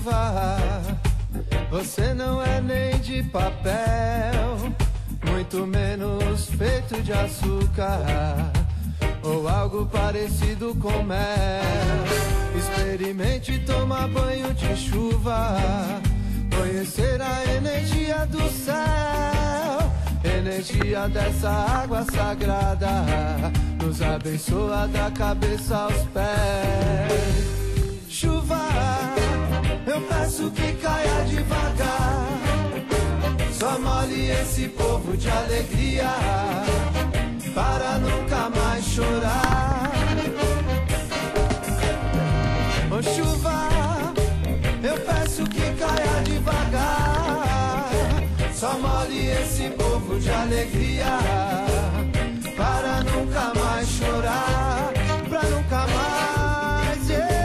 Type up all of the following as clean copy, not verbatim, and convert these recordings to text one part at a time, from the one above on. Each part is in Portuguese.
chuva, você não é nem de papel, muito menos feito de açúcar ou algo parecido com mel. Experimente tomar banho de chuva, conhecer a energia do céu. Energia dessa água sagrada nos abençoa da cabeça aos pés. Chuva, eu peço que caia devagar, só molhe esse povo de alegria, para nunca mais chorar. Ô chuva, eu peço que caia devagar, só molhe esse povo de alegria, para nunca mais chorar, pra nunca mais, yeah.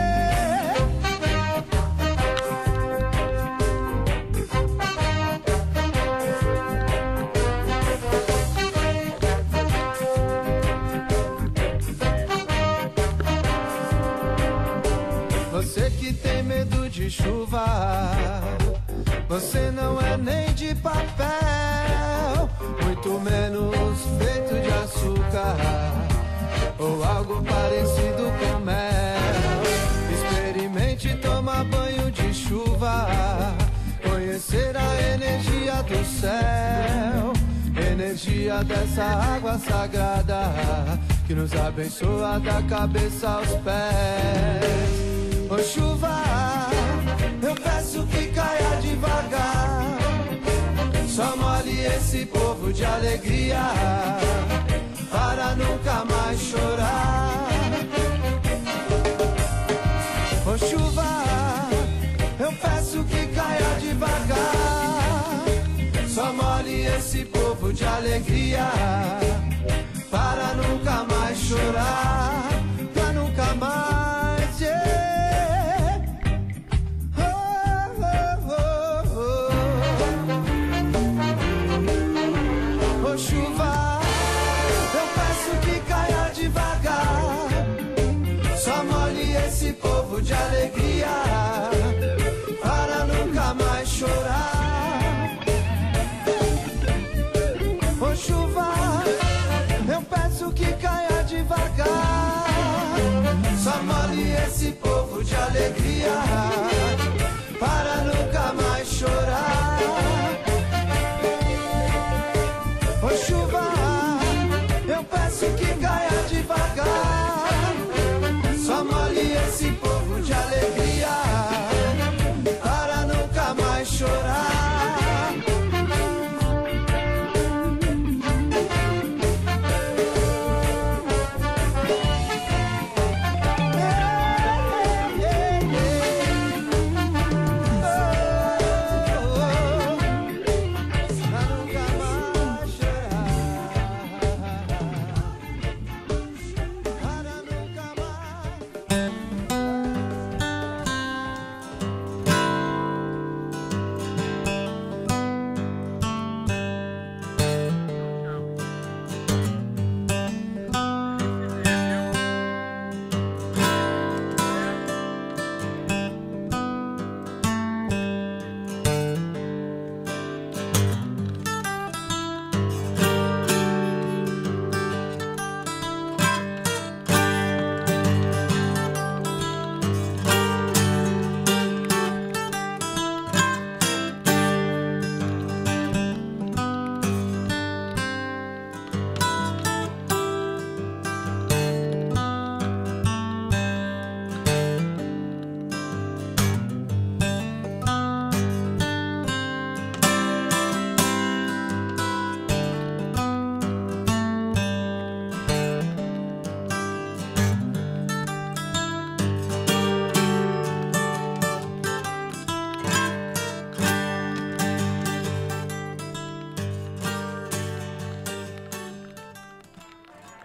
Você que tem medo de chuva, você não é nem de papel, muito menos feito de açúcar ou algo parecido com mel. Experimente tomar banho de chuva, conhecer a energia do céu. Energia dessa água sagrada que nos abençoa da cabeça aos pés. Ô chuva, eu peço que caia devagar, só molhe esse povo de alegria, para nunca mais chorar. Ô chuva, eu peço que caia devagar, só molhe esse povo de alegria, para nunca mais chorar, pra nunca mais, yeah. Chuva, eu peço que caia devagar, só molhe esse povo de alegria, para nunca mais chorar. Ô chuva, eu peço que caia devagar, só molhe esse povo de alegria, para nunca mais chorar. Ô chuva, eu peço que caia devagar, só molhe esse povo de alegria, para nunca mais chorar.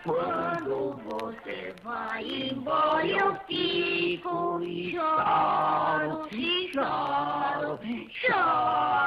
Quando você vai embora eu fico e choro, choro, choro.